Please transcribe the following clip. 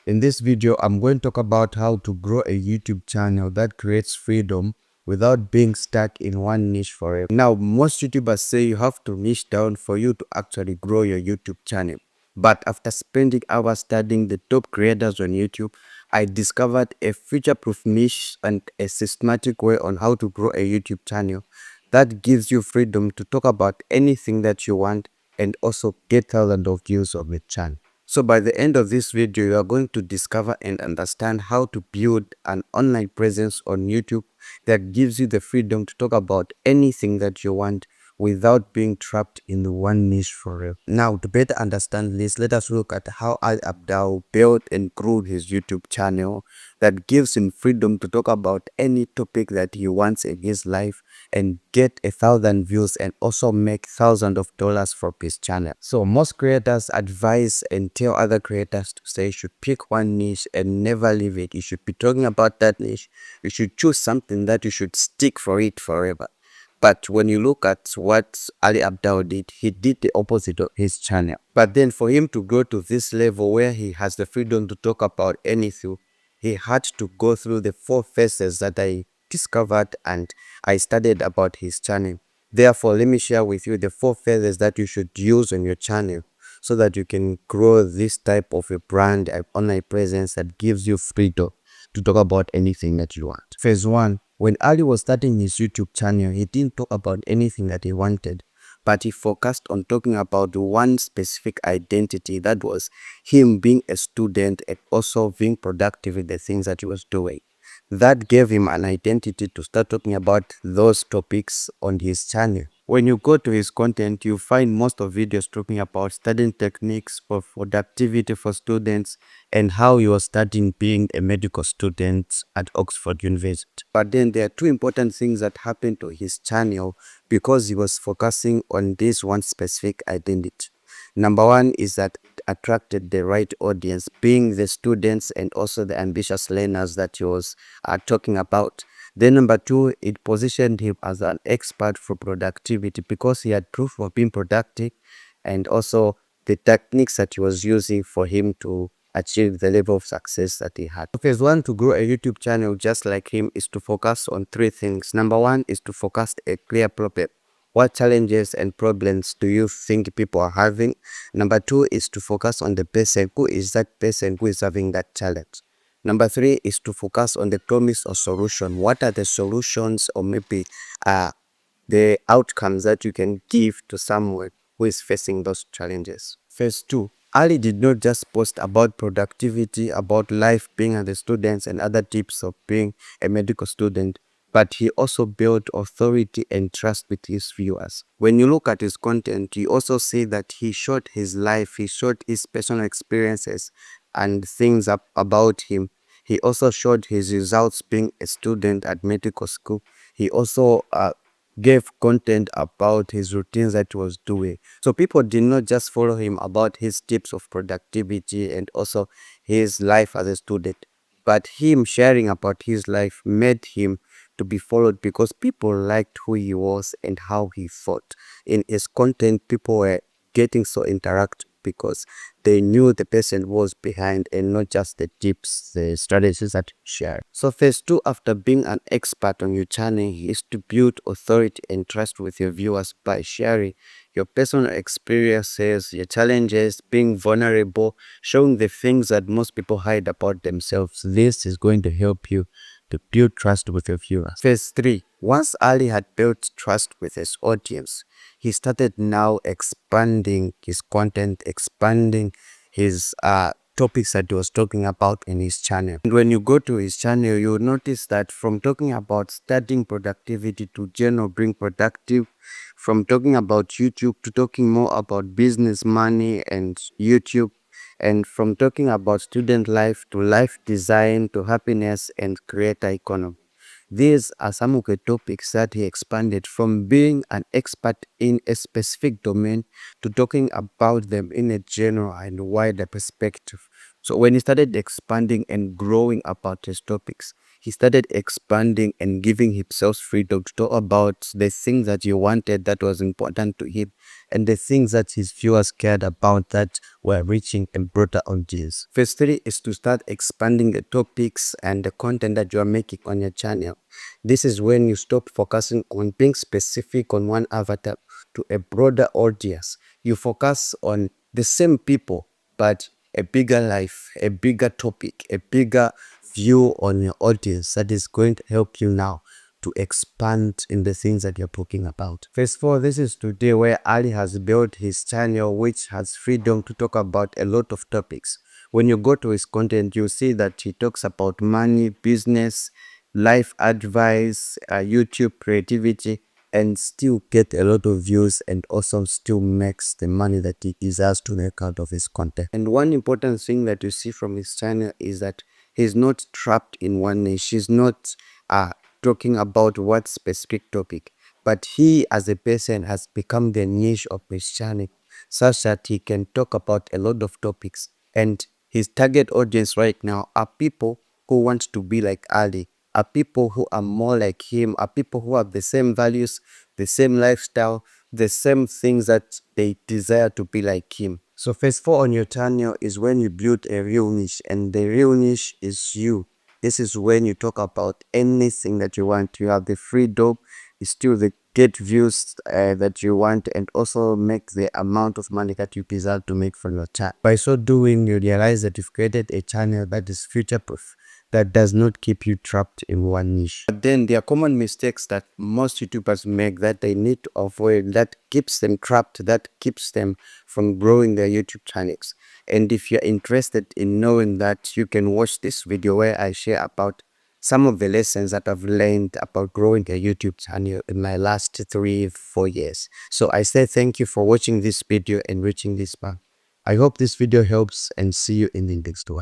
In this video, I'm going to talk about how to grow a YouTube channel that creates freedom without being stuck in one niche forever. Now, most YouTubers say you have to niche down for you to actually grow your YouTube channel. But after spending hours studying the top creators on YouTube, I discovered a future-proof niche and a systematic way on how to grow a YouTube channel that gives you freedom to talk about anything that you want and also get thousands of views on the channel. So by the end of this video, you are going to discover and understand how to build an online presence on YouTube that gives you the freedom to talk about anything that you want without being trapped in the one niche forever. Now, to better understand this, let us look at how Ali Abdaal built and grew his YouTube channel that gives him freedom to talk about any topic that he wants in his life and get 1,000 views and also make thousands of dollars from his channel. So most creators advise and tell other creators to say you should pick one niche and never leave it. You should be talking about that niche. You should choose something that you should stick for it forever. But when you look at what Ali Abdaal did, he did the opposite of his channel. But then for him to go to this level where he has the freedom to talk about anything, he had to go through the 4 phases that I discovered and I studied about his channel. Therefore, let me share with you the 4 phases that you should use on your channel so that you can grow this type of a brand, an online presence that gives you freedom to talk about anything that you want. Phase 1. When Ali was starting his YouTube channel, he didn't talk about anything that he wanted, but he focused on talking about one specific identity, that was him being a student and also being productive in the things that he was doing. That gave him an identity to start talking about those topics on his channel. When you go to his content, you find most of videos talking about studying techniques for productivity for students and how he was studying being a medical student at Oxford University. But then there are 2 important things that happened to his channel because he was focusing on this one specific identity. Number 1 is that it attracted the right audience, being the students and also the ambitious learners that he was talking about. Then number 2, it positioned him as an expert for productivity because he had proof of being productive and also the techniques that he was using for him to achieve the level of success that he had. Phase 1 to grow a YouTube channel just like him is to focus on 3 things. Number 1 is to focus a clear problem. What challenges and problems do you think people are having? Number 2 is to focus on the person. Who is that person who is having that challenge? Number 3 is to focus on the promise or solution. What are the solutions or maybe the outcomes that you can give to someone who is facing those challenges? Phase 2. Ali did not just post about productivity, about life being as a student and other tips of being a medical student, but he also built authority and trust with his viewers. When you look at his content, you also see that he showed his life, he showed his personal experiences and things about him. He also showed his results being a student at medical school. He also gave content about his routines that he was doing. So people did not just follow him about his tips of productivity and also his life as a student, but him sharing about his life made him to be followed because people liked who he was and how he thought. In his content, people were getting so interactive because they knew the person was behind and not just the tips, the strategies that he shared. So phase 2, after being an expert on your channel, is to build authority and trust with your viewers by sharing your personal experiences, your challenges, being vulnerable, showing the things that most people hide about themselves. This is going to help you to build trust with your viewers. Phase 3. Once Ali had built trust with his audience, he started now expanding his content, expanding his topics that he was talking about in his channel. And when you go to his channel, you'll notice that from talking about studying productivity to general being productive, from talking about YouTube to talking more about business, money, and YouTube, and from talking about student life to life design to happiness and creator economy. These are some of the topics that he expanded from being an expert in a specific domain to talking about them in a general and wider perspective. So when he started expanding and growing about his topics, he started expanding and giving himself freedom to talk about the things that he wanted, that was important to him, and the things that his viewers cared about, that were reaching a broader audience. Phase 3 is to start expanding the topics and the content that you are making on your channel. This is when you stop focusing on being specific on one avatar to a broader audience. You focus on the same people, but a bigger life, a bigger topic, a bigger view on your audience that is going to help you now to expand in the things that you're talking about. Phase 4, this is today where Ali has built his channel, which has freedom to talk about a lot of topics. When you go to his content, you see that he talks about money, business, life advice, YouTube creativity, and still get a lot of views, and also still makes the money that he desires to make out of his content. And one important thing that you see from his channel is that he's not trapped in one niche. He's not talking about what specific topic, but he as a person has become the niche of his channel, such that he can talk about a lot of topics. And his target audience right now are people who want to be like Ali, are people who are more like him, are people who have the same values, the same lifestyle, the same things that they desire to be like him. So phase 4 on your channel is when you build a real niche, and the real niche is you. This is when you talk about anything that you want. You have the freedom, you still the get views that you want, and also make the amount of money that you desire to make from your channel. By so doing, you realize that you've created a channel that is future proof, that does not keep you trapped in one niche. But then there are common mistakes that most YouTubers make that they need to avoid, that keeps them trapped, that keeps them from growing their YouTube channels. And if you're interested in knowing that, you can watch this video where I share about some of the lessons that I've learned about growing a YouTube channel in my last 3-4 years. So I say thank you for watching this video and reaching this part. I hope this video helps, and see you in the next one.